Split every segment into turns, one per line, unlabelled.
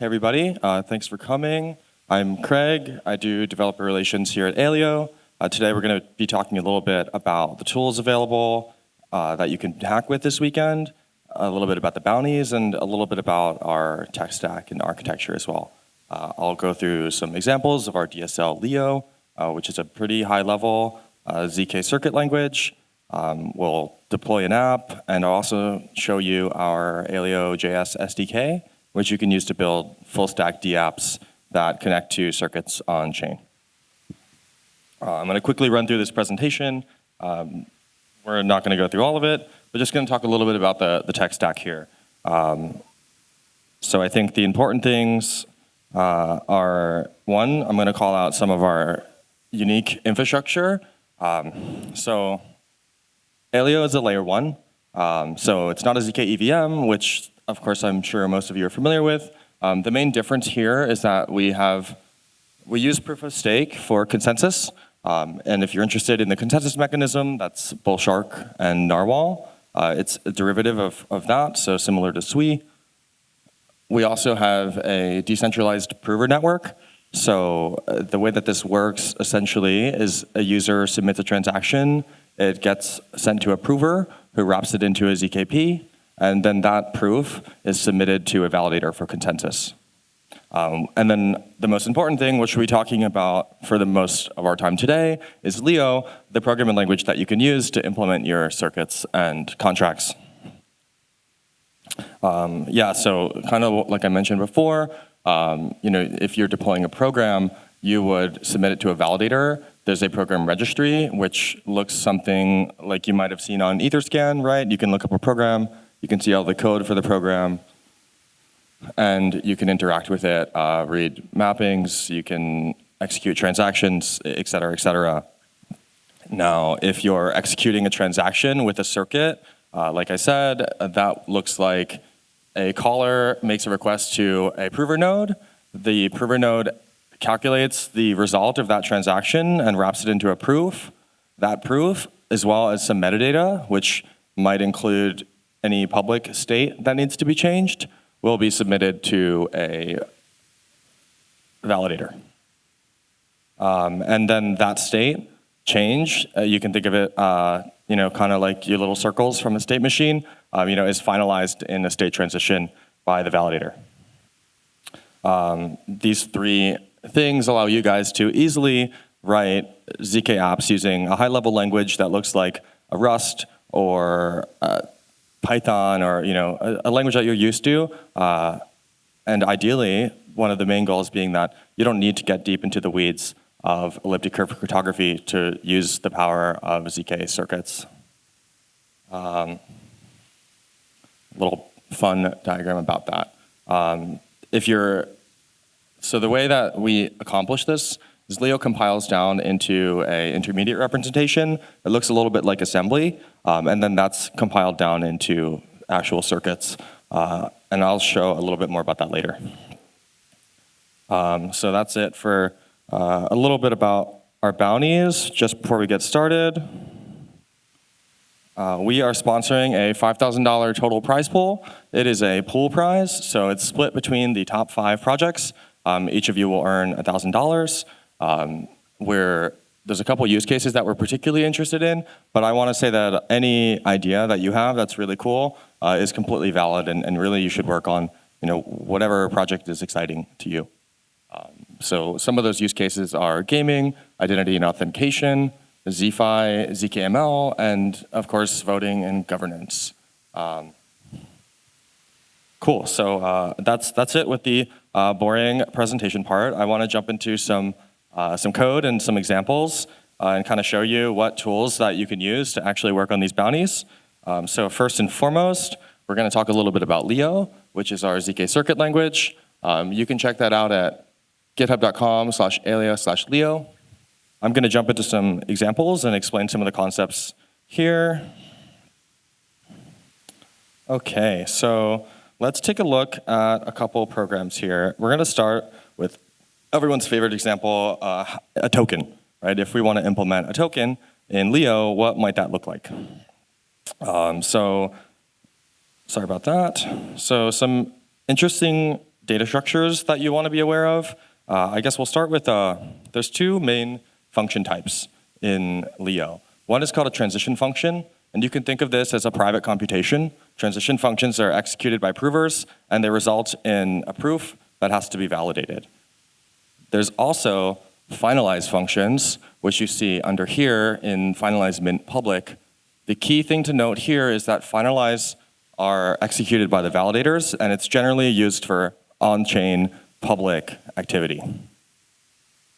Hey everybody, thanks for coming. I'm Craig. I do developer relations here at Aleo. Today we're going to be talking a little bit about the tools available that you can hack with this weekend, a little bit about the bounties, and a little bit about our tech stack and architecture as well. I'll go through some examples of our DSL Leo, which is a pretty high-level ZK circuit language. We'll deploy an app, and I'll also show you our Aleo JS SDK, which you can use to build full-stack dApps that connect to circuits on-chain. I'm going to quickly run through this presentation. We're not going to go through all of it, but just going to talk a little bit about the tech stack here. So I think the important things are, one, I'm going to call out some of our unique infrastructure. So Aleo is a layer 1. So it's not a ZK EVM, which of course I'm sure most of you are familiar with. The main difference here is that we use proof of stake for consensus. And if you're interested in the consensus mechanism, that's Bullshark and Narwhal. It's a derivative of that, so similar to SWI. We also have a decentralized prover network. So the way that this works essentially is a user submits a transaction, it gets sent to a prover who wraps it into a ZKP, and then that proof is submitted to a validator for consensus. And then the most important thing, which we'll be talking about for the most of our time today, is Leo, the programming language that you can use to implement your circuits and contracts. So kind of like I mentioned before, if you're deploying a program, you would submit it to a validator. There's a program registry, which looks something like you might have seen on Etherscan, right? You can look up a program, you can see all the code for the program, and you can interact with it, read mappings, you can execute transactions, et cetera, et cetera. Now, if you're executing a transaction with a circuit, like I said, that looks like a caller makes a request to a prover node. The prover node calculates the result of that transaction and wraps it into a proof. That proof, as well as some metadata, which might include any public state that needs to be changed, will be submitted to a validator. And then that state change, you can think of it, kind of like your little circles from a state machine, is finalized in a state transition by the validator. These three things allow you guys to easily write ZK apps using a high-level language that looks like a Rust or Python or a language that you're used to. And ideally, one of the main goals being that you don't need to get deep into the weeds of elliptic curve cryptography to use the power of ZK circuits. Little fun diagram about that. So the way that we accomplish this is Leo compiles down into an intermediate representation. It looks a little bit like assembly, and then that's compiled down into actual circuits. And I'll show a little bit more about that later. So that's it for a little bit about our bounties. Just before we get started, we are sponsoring a $5,000 total prize pool. It is a pool prize, so it's split between the top 5 projects. Each of you will earn $1,000. There's a couple use cases that we're particularly interested in, but I want to say that any idea that you have that's really cool is completely valid, and really you should work on whatever project is exciting to you. So some of those use cases are gaming, identity and authentication, ZFi, ZKML, and of course voting and governance. Cool. So that's it with the boring presentation part. I want to jump into some code and some examples and kind of show you what tools that you can use to actually work on these bounties. So first and foremost, we're going to talk a little bit about Leo, which is our ZK circuit language. You can check that out at github.com/aleo/Leo. I'm going to jump into some examples and explain some of the concepts here. Okay, so let's take a look at a couple programs here. We're going to start with everyone's favorite example, a token, right? If we want to implement a token in Leo, what might that look like? Sorry about that. So some interesting data structures that you want to be aware of. I guess we'll start with, there's two main function types in Leo. One is called a transition function, and you can think of this as a private computation. Transition functions are executed by provers, and they result in a proof that has to be validated. There's also finalize functions, which you see under here in finalize mint public. The key thing to note here is that finalize are executed by the validators, and it's generally used for on-chain public activity.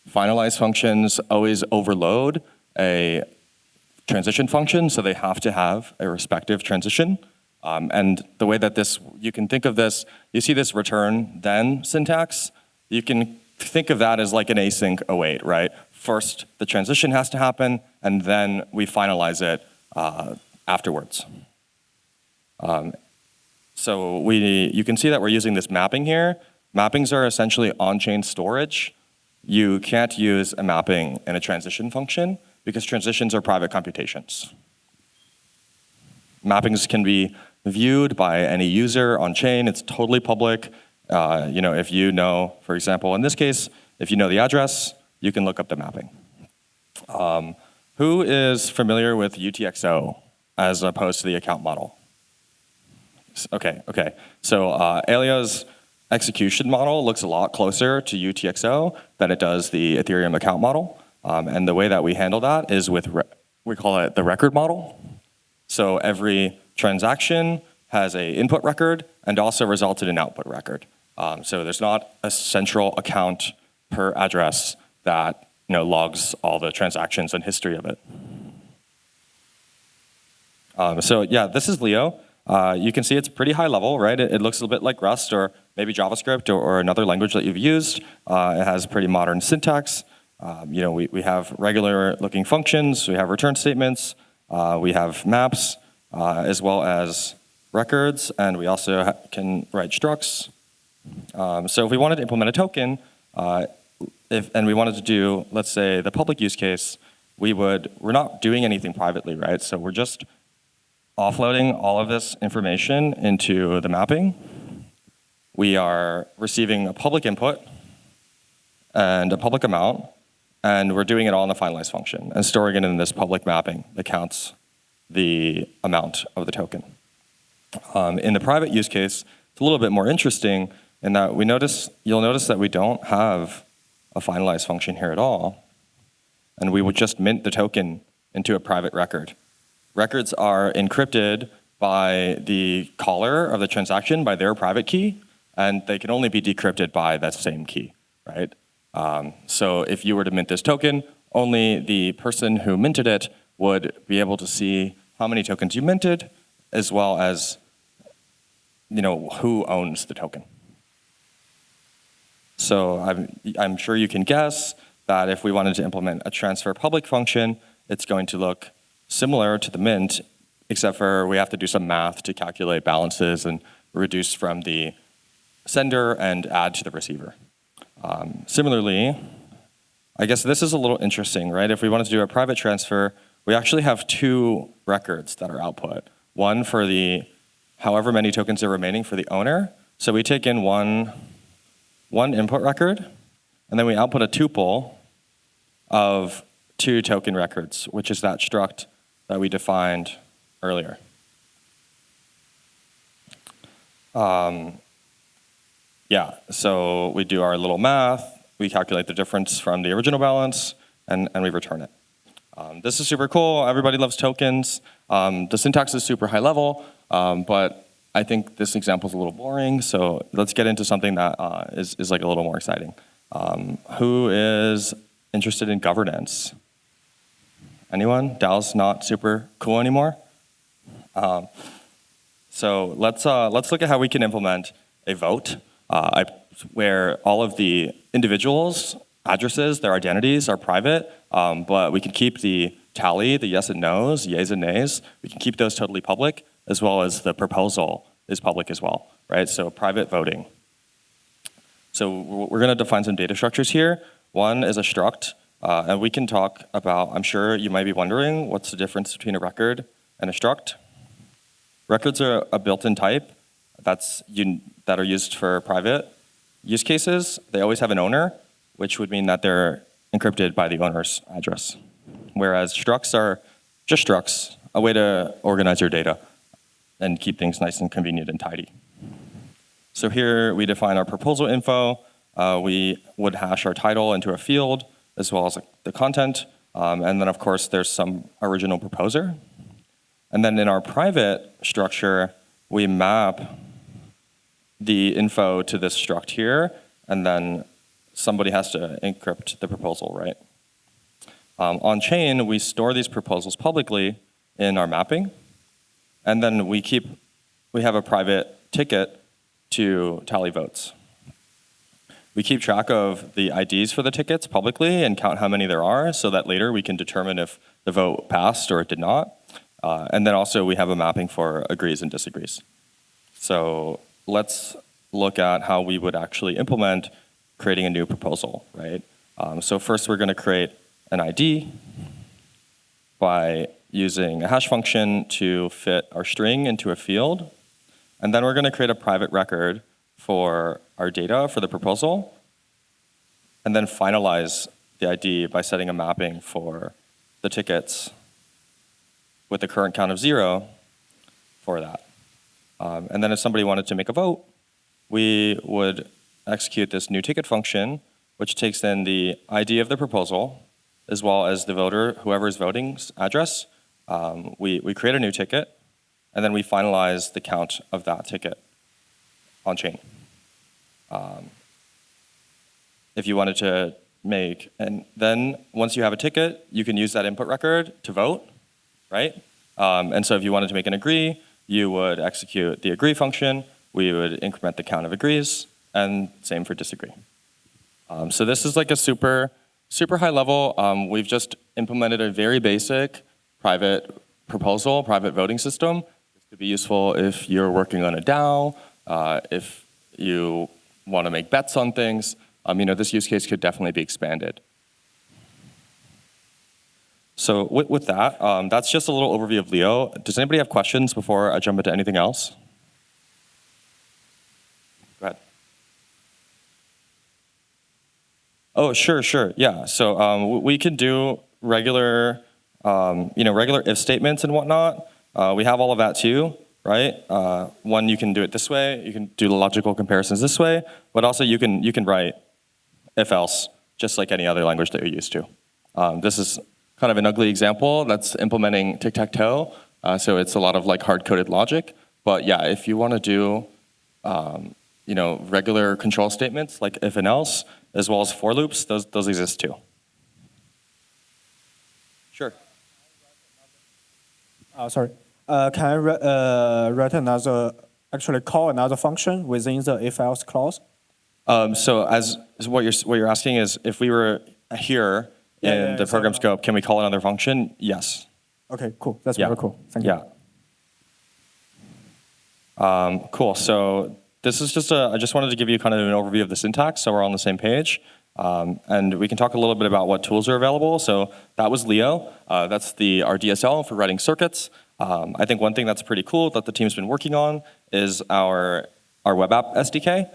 Finalize functions always overload a transition function, so they have to have a respective transition. And the way that you can think of this, you see this return then syntax. You can think of that as like an async await, right? First, the transition has to happen, and then we finalize it afterwards. So you can see that we're using this mapping here. Mappings are essentially on-chain storage. You can't use a mapping in a transition function because transitions are private computations. Mappings can be viewed by any user on-chain. It's totally public. If you know, for example, in this case, if you know the address, you can look up the mapping. Who is familiar with UTXO as opposed to the account model? Okay. So Aleo's execution model looks a lot closer to UTXO than it does the Ethereum account model. And the way that we handle that is we call it the record model. So every transaction has an input record and also results in an output record. So there's not a central account per address that logs all the transactions and history of it. This is Leo. You can see it's pretty high level, right? It looks a little bit like Rust or maybe JavaScript or another language that you've used. It has pretty modern syntax. We have regular looking functions. We have return statements. We have maps, as well as records, and we also can write structs. So if we wanted to implement a token, and we wanted to do, let's say, the public use case, we're not doing anything privately, right? So we're just offloading all of this information into the mapping. We are receiving a public input and a public amount, and we're doing it all in the finalize function and storing it in this public mapping that counts the amount of the token. In the private use case, it's a little bit more interesting in that you'll notice that we don't have a finalize function here at all, and we would just mint the token into a private record. Records are encrypted by the caller of the transaction by their private key, and they can only be decrypted by that same key, right? So if you were to mint this token, only the person who minted it would be able to see how many tokens you minted, as well as who owns the token. So I'm sure you can guess that if we wanted to implement a transfer public function, it's going to look similar to the mint, except for we have to do some math to calculate balances and reduce from the sender and add to the receiver. Similarly, I guess this is a little interesting, right? If we wanted to do a private transfer, we actually have two records that are output. One for the however many tokens are remaining for the owner. So we take in one input record, and then we output a tuple of 2 token records, which is that struct that we defined earlier. So we do our little math, we calculate the difference from the original balance, and we return it. This is super cool. Everybody loves tokens. The syntax is super high level, but I think this example is a little boring, so let's get into something that is like a little more exciting. Who is interested in governance? Anyone? DAO's not super cool anymore? So let's look at how we can implement a vote where all of the individuals' addresses, their identities are private, but we can keep the tally, the yes and no's, yays and nays, we can keep those totally public, as well as the proposal is public as well, right? So private voting. So we're going to define some data structures here. One is a struct, and we can talk about, I'm sure you might be wondering, what's the difference between a record and a struct? Records are a built-in type that are used for private. use cases, they always have an owner, which would mean that they're encrypted by the owner's address. Whereas structs are just structs, a way to organize your data and keep things nice and convenient and tidy. So here we define our proposal info. We would hash our title into a field, as well as the content. And then, of course, there's some original proposer. And then in our private structure, we map the info to this struct here, and then somebody has to encrypt the proposal, right? On chain, we store these proposals publicly in our mapping, and then we have a private ticket to tally votes. We keep track of the IDs for the tickets publicly and count how many there are so that later we can determine if the vote passed or it did not. And then also we have a mapping for agrees and disagrees. So let's look at how we would actually implement creating a new proposal, right? So first we're going to create an ID by using a hash function to fit our string into a field. And then we're going to create a private record for our data for the proposal, and then finalize the ID by setting a mapping for the tickets with the current count of 0 for that. And then if somebody wanted to make a vote, we would execute this new ticket function, which takes in the ID of the proposal, as well as the voter, whoever is voting's address. We create a new ticket, and then we finalize the count of that ticket on chain. If you wanted to and then once you have a ticket, you can use that input record to vote, right? And so if you wanted to make an agree, you would execute the agree function. We would increment the count of agrees, and same for disagree. So this is like a super high level. We've just implemented a very basic private proposal, private voting system. This could be useful if you're working on a DAO, if you want to make bets on things. This use case could definitely be expanded. So with that, that's just a little overview of Leo. Does anybody have questions before I jump into anything else? Go ahead. Oh, sure, yeah. So we can do regular if statements and whatnot. We have all of that too, right? One, you can do it this way. You can do the logical comparisons this way, but also you can write if-else, just like any other language that you're used to. This is kind of an ugly example that's implementing tic-tac-toe, so it's a lot of like hard-coded logic. But yeah, if you want to do regular control statements like if and else, as well as for loops, those exist too. Sure.
Sorry. Can I write call another function within the if-else clause?
So as what you're asking is, if we were here in the program scope, can we call another function? Yes.
Okay, cool. That's very cool. Thank you.
Yeah. Cool. So this is I just wanted to give you kind of an overview of the syntax so we're on the same page. And we can talk a little bit about what tools are available. So that was Leo. That's our DSL for writing circuits. I think one thing that's pretty cool that the team's been working on is our web app SDK.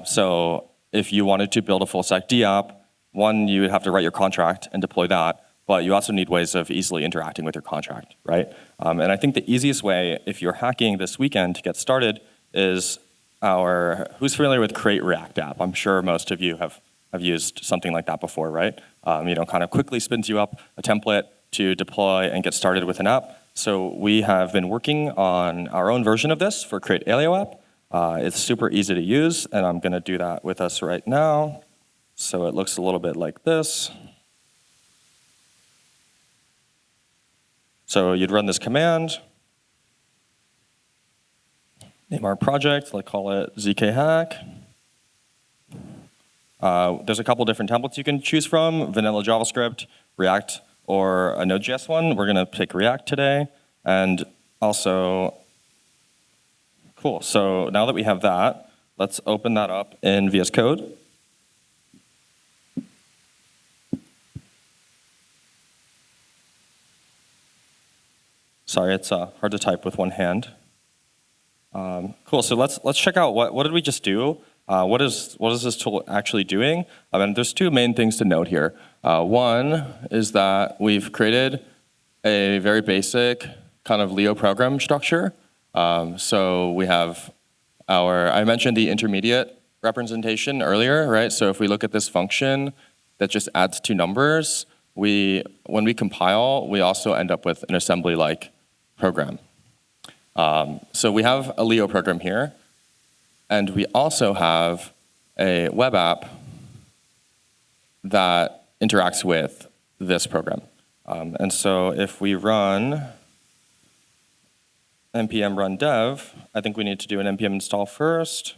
So if you wanted to build a full stack D app, one, you would have to write your contract and deploy that, but you also need ways of easily interacting with your contract, right? And I think the easiest way, if you're hacking this weekend to get started, is who's familiar with Create React app? I'm sure most of you have used something like that before, right? Kind of quickly spins you up a template to deploy and get started with an app. So we have been working on our own version of this for Create Aleo app. It's super easy to use, and I'm going to do that with us right now. So it looks a little bit like this. So you'd run this command, name our project, let's call it ZK Hack. There's a couple different templates you can choose from, vanilla JavaScript, React, or a Node.js one. We're going to pick React today. And also, cool. So now that we have that, let's open that up in VS Code. Sorry, it's hard to type with one hand. Cool. So let's check out what did we just do. What is this tool actually doing? And there's two main things to note here. One is that we've created a very basic kind of Leo program structure. So we have I mentioned the intermediate representation earlier, right? So if we look at this function that just adds two numbers, when we compile, we also end up with an assembly-like program. So we have a Leo program here, and we also have a web app that interacts with this program. And so if we run npm run dev, I think we need to do an npm install first.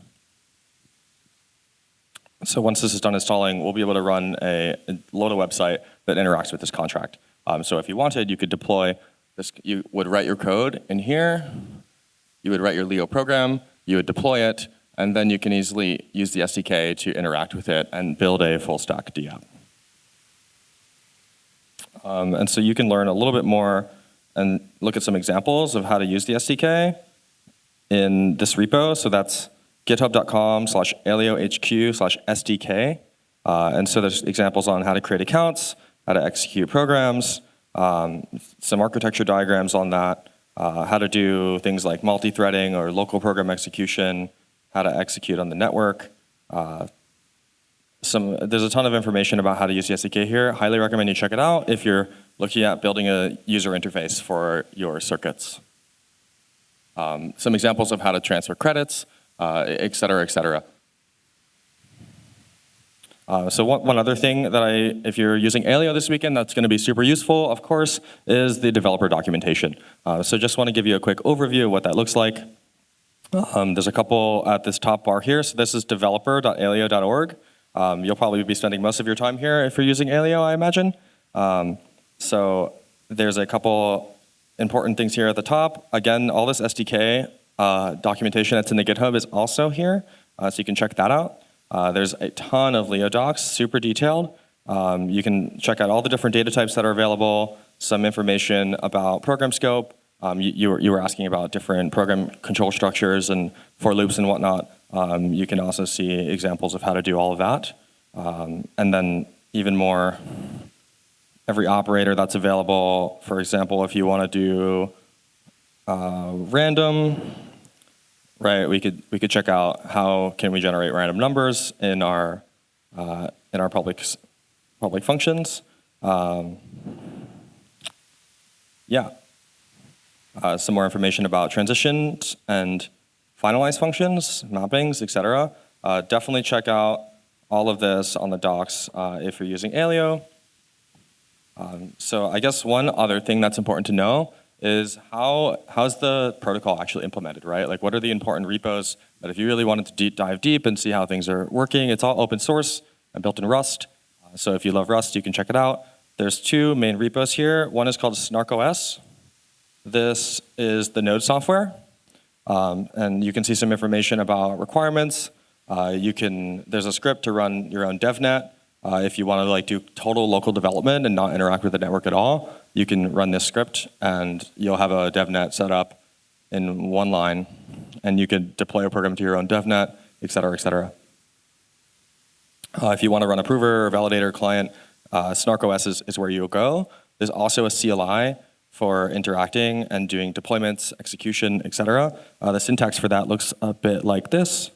So once this is done installing, we'll be able to load a website that interacts with this contract. So if you wanted, you could deploy this. You would write your code in here. You would write your Leo program. You would deploy it, and then you can easily use the SDK to interact with it and build a full stack DApp. And so you can learn a little bit more and look at some examples of how to use the SDK in this repo. So that's github.com/aleohq/SDK. And so there's examples on how to create accounts, how to execute programs, some architecture diagrams on that, how to do things like multi-threading or local program execution, how to execute on the network. There's a ton of information about how to use the SDK here. Highly recommend you check it out if you're looking at building a user interface for your circuits. Some examples of how to transfer credits, et cetera, et cetera. So one other thing that if you're using Aleo this weekend, that's going to be super useful, of course, is the developer documentation. So just want to give you a quick overview of what that looks like. There's a couple at this top bar here. So this is developer.aleo.org. You'll probably be spending most of your time here if you're using Aleo, I imagine. So there's a couple important things here at the top. Again, all this SDK documentation that's in the GitHub is also here, so you can check that out. There's a ton of Leo docs, super detailed. You can check out all the different data types that are available, some information about program scope. You were asking about different program control structures and for loops and whatnot. You can also see examples of how to do all of that. And then even more, every operator that's available. For example, if you want to do random, right? We could check out how can we generate random numbers in our public functions. Some more information about transitions and finalize functions, mappings, etc. Definitely check out all of this on the docs if you're using Aleo. So I guess one other thing that's important to know is how's the protocol actually implemented, right? Like what are the important repos that if you really wanted to dive deep and see how things are working, it's all open source and built in Rust. So if you love Rust, you can check it out. There's two main repos here. One is called SnarkOS. This is the node software. And you can see some information about requirements. There's a script to run your own DevNet. If you want to do total local development and not interact with the network at all, you can run this script and you'll have a DevNet set up in one line, and you can deploy a program to your own DevNet, et cetera, et cetera. If you want to run a prover or validator client, SnarkOS is where you'll go. There's also a CLI for interacting and doing deployments, execution, et cetera. The syntax for that looks a bit like this.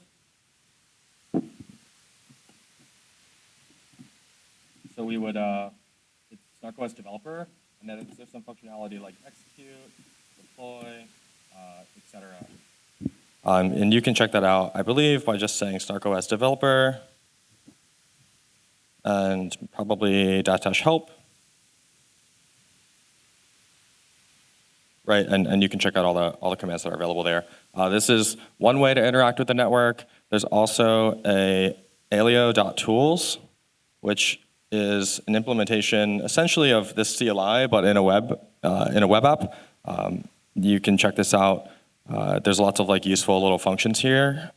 So we would, it's SnarkOS developer, and then there's some functionality like execute, deploy, et cetera. And you can check that out, I believe, by just saying SnarkOS developer, and probably --help. Right, and you can check out all the commands that are available there. This is one way to interact with the network. There's also a aleo.tools, which is an implementation essentially of this CLI, but in a web app. You can check this out. There's lots of useful little functions here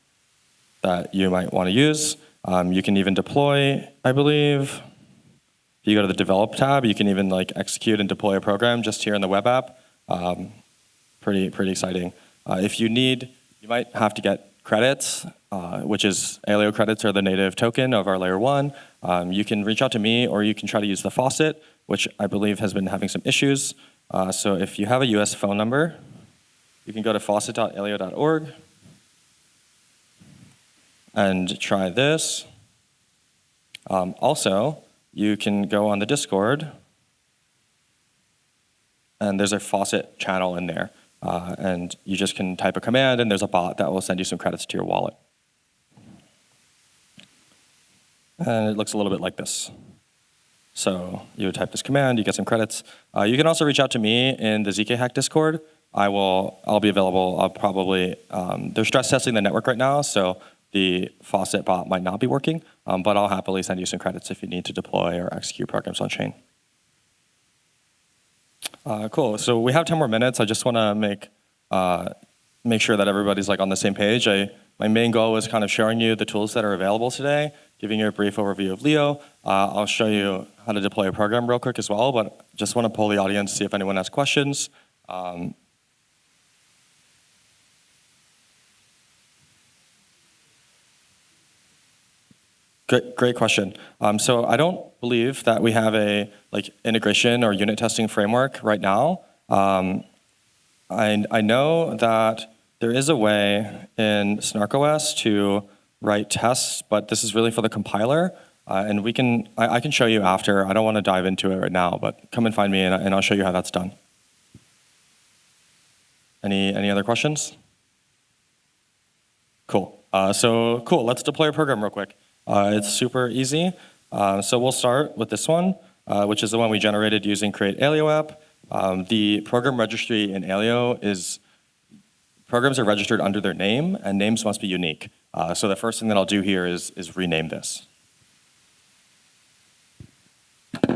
that you might want to use. You can even deploy, I believe. If you go to the develop tab, you can even execute and deploy a program just here in the web app. Pretty exciting. If you need, you might have to get credits, which is Aleo credits are the native token of our layer 1. You can reach out to me, or you can try to use the Faucet, which I believe has been having some issues. So if you have a US phone number, you can go to faucet.aleo.org and try this. Also, you can go on the Discord, and there's a Faucet channel in there. And you just can type a command, and there's a bot that will send you some credits to your wallet. And it looks a little bit like this. So you would type this command, you get some credits. You can also reach out to me in the ZK Hack Discord. I'll be available. I'll probably, they're stress testing the network right now, so the Faucet bot might not be working, but I'll happily send you some credits if you need to deploy or execute programs on chain. Cool. So we have 10 more minutes. I just want to make sure that everybody's on the same page. My main goal was kind of showing you the tools that are available today, giving you a brief overview of Leo. I'll show you how to deploy a program real quick as well, but just want to poll the audience, see if anyone has questions. Great question. So I don't believe that we have a integration or unit testing framework right now. I know that there is a way in SnarkOS to write tests, but this is really for the compiler. And I can show you after. I don't want to dive into it right now, but come and find me and I'll show you how that's done. Any other questions? Cool. Cool. Let's deploy a program real quick. It's super easy. So we'll start with this one, which is the one we generated using create Aleo app. The program registry in Aleo is programs are registered under their name, and names must be unique. So the first thing that I'll do here is rename this. So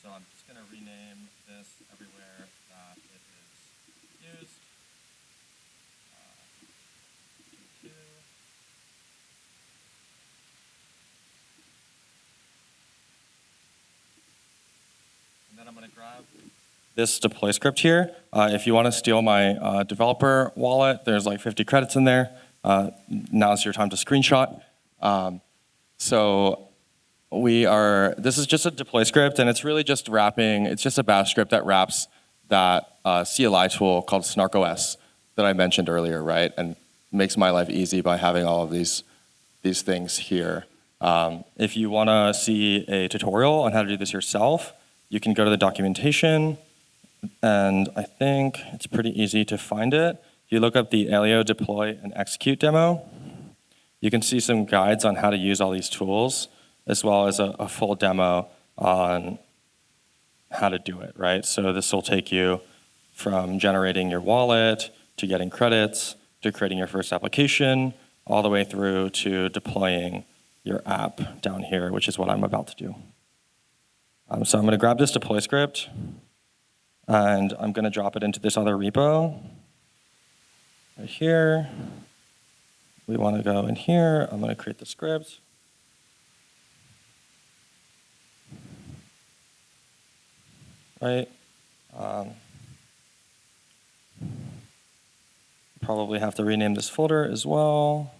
I'm just going to rename this everywhere that it is used. And then I'm going to grab this deploy script here. If you want to steal my developer wallet, there's 50 credits in there. Now's your time to screenshot. This is just a deploy script, and it's really just wrapping, it's just a bash script that wraps that CLI tool called SnarkOS that I mentioned earlier, right? And makes my life easy by having all of these things here. If you want to see a tutorial on how to do this yourself, you can go to the documentation, and I think it's pretty easy to find it. If you look up the Aleo deploy and execute demo, you can see some guides on how to use all these tools, as well as a full demo on how to do it, right? So this will take you from generating your wallet to getting credits to creating your first application, all the way through to deploying your app down here, which is what I'm about to do. So I'm going to grab this deploy script, and I'm going to drop it into this other repo right here. We want to go in here. I'm going to create the script. Right. Probably have to rename this folder as well.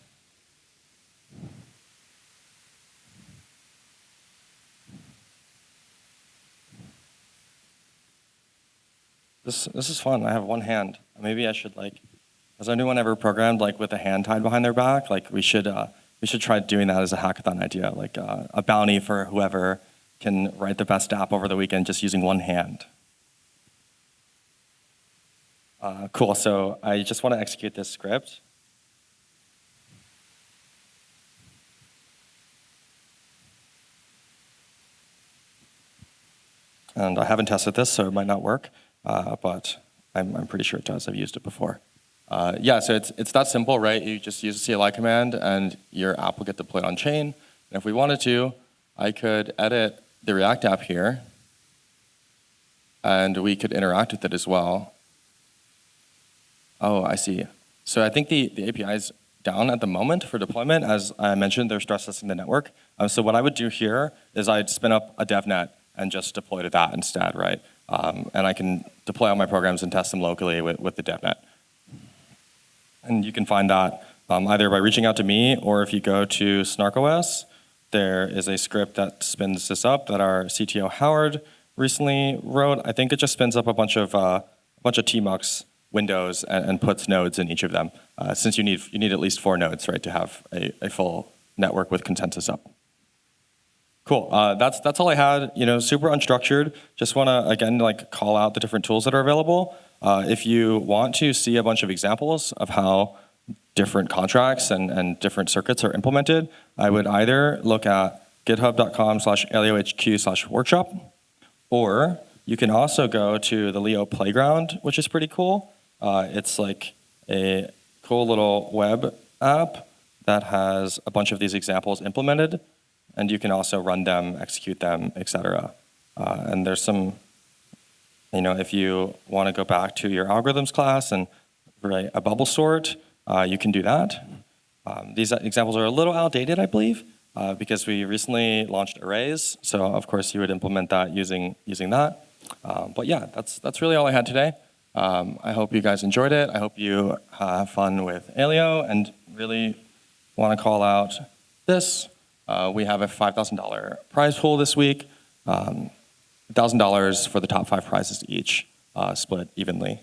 This is fun. I have one hand. Maybe I should has anyone ever programmed with a hand tied behind their back? We should try doing that as a hackathon idea, a bounty for whoever can write the best app over the weekend just using one hand. Cool. So I just want to execute this script. And I haven't tested this, so it might not work. But I'm pretty sure it does. I've used it before. Yeah, so it's that simple, right? You just use a CLI command, and your app will get deployed on chain. And if we wanted to, I could edit the React app here, and we could interact with it as well. Oh, I see. So I think the API is down at the moment for deployment. As I mentioned, they're stress testing the network. So what I would do here is I'd spin up a dev net, and just deploy to that instead, right? And I can deploy all my programs and test them locally with the DevNet. And you can find that either by reaching out to me, or if you go to SnarkOS, there is a script that spins this up that our CTO Howard recently wrote. I think it just spins up a bunch of tmux windows and puts nodes in each of them, since you need at least 4 nodes, right, to have a full network with consensus up. Cool. That's all I had. Super unstructured. Just want to again call out the different tools that are available. If you want to see a bunch of examples of how different contracts and different circuits are implemented, I would either look at github.com/aleohq/workshop, or you can also go to the Leo Playground, which is pretty cool. It's like a cool little web app that has a bunch of these examples implemented, and you can also run them, execute them, etc. And there's some, if you want to go back to your algorithms class and write a bubble sort, you can do that. These examples are a little outdated, I believe, because we recently launched arrays. So of course you would implement that using that. But yeah, that's really all I had today. I hope you guys enjoyed it. I hope you have fun with Aleo, and really want to call out this. We have a $5,000 prize pool this week. $1,000 for the top 5 prizes each, split evenly.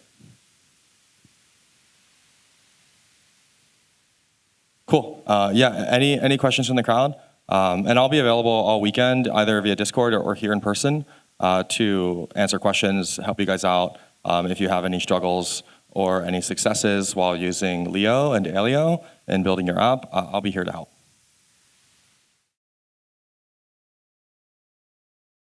Cool. Yeah, any questions from the crowd? And I'll be available all weekend, either via Discord or here in person, to answer questions, help you guys out. If you have any struggles or any successes while using Leo and Aleo and building your app, I'll be here to help.